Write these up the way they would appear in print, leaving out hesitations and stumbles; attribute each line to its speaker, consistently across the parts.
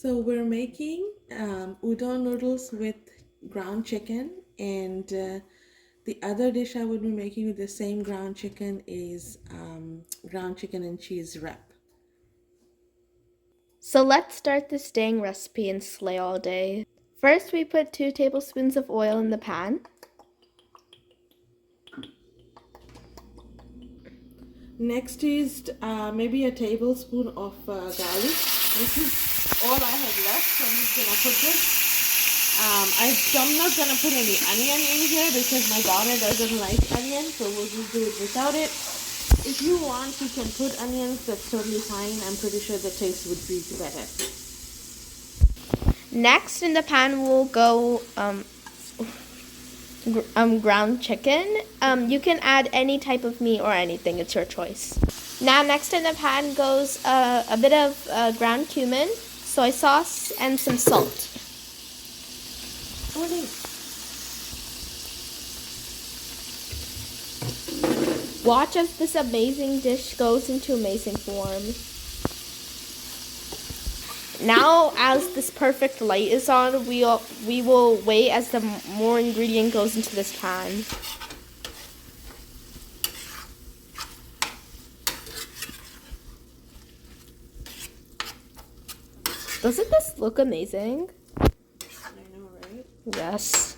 Speaker 1: So we're making udon noodles with ground chicken, and the other dish I would be making with the same ground chicken is ground chicken and cheese wrap.
Speaker 2: So let's start this dang recipe and slay all day. First, we put 2 tablespoons of oil in the pan.
Speaker 1: Next is maybe a tablespoon of garlic. This is all I have left, so I'm just gonna put this. I'm not gonna put any onion in here because my daughter doesn't like onion, so we'll just do it without it. If you want, you can put onions. That's totally fine. I'm pretty sure the taste would be better.
Speaker 2: Next in the pan, we'll go ground chicken. You can add any type of meat or anything. It's your choice. Now, next in the pan goes a bit of ground cumin, soy sauce, and some salt. Watch as this amazing dish goes into amazing form. Now, as this perfect light is on, we will wait as the more ingredient goes into this pan. Doesn't this look amazing?
Speaker 1: I know, right?
Speaker 2: Yes.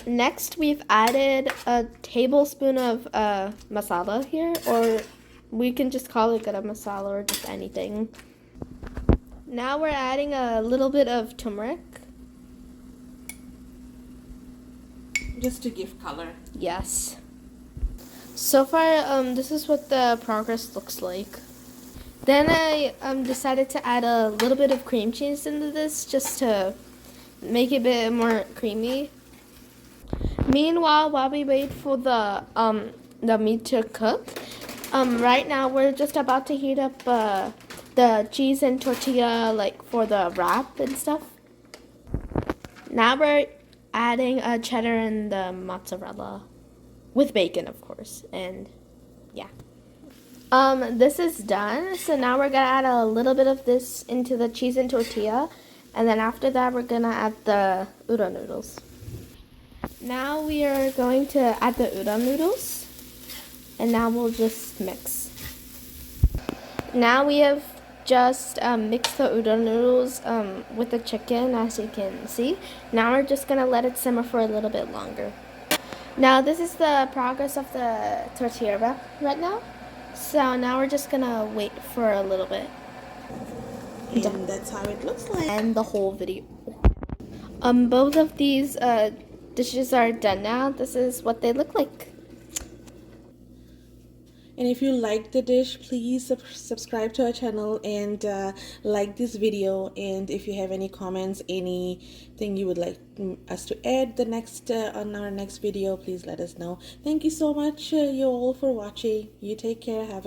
Speaker 2: Next we've added a tablespoon of masala here, or we can just call it garam masala or just anything. Now we're adding a little bit of turmeric.
Speaker 1: Just to give color.
Speaker 2: Yes. So far, this is what the progress looks like. Then I decided to add a little bit of cream cheese into this just to make it a bit more creamy. Meanwhile, while we wait for the meat to cook, right now we're just about to heat up the cheese and tortilla, like for the wrap and stuff. Now we're adding cheddar and the mozzarella with bacon, of course, and yeah. This is done. So now we're gonna add a little bit of this into the cheese and tortilla, and then after that we're gonna add the udon noodles. Now we are going to add the udon noodles, and now we'll just mix. Now we have just mixed the udon noodles with the chicken, as you can see. Now we're just gonna let it simmer for a little bit longer. Now this is the progress of the tortilla wrap right now. So now we're just gonna wait for a little bit.
Speaker 1: And that's how it looks like.
Speaker 2: And the whole video. Both of these dishes are done now. This is what they look like.
Speaker 1: And if you like the dish, please subscribe to our channel and like this video. And if you have any comments, anything you would like us to add on our next video, please let us know. Thank you so much, you all, for watching. You take care. Have a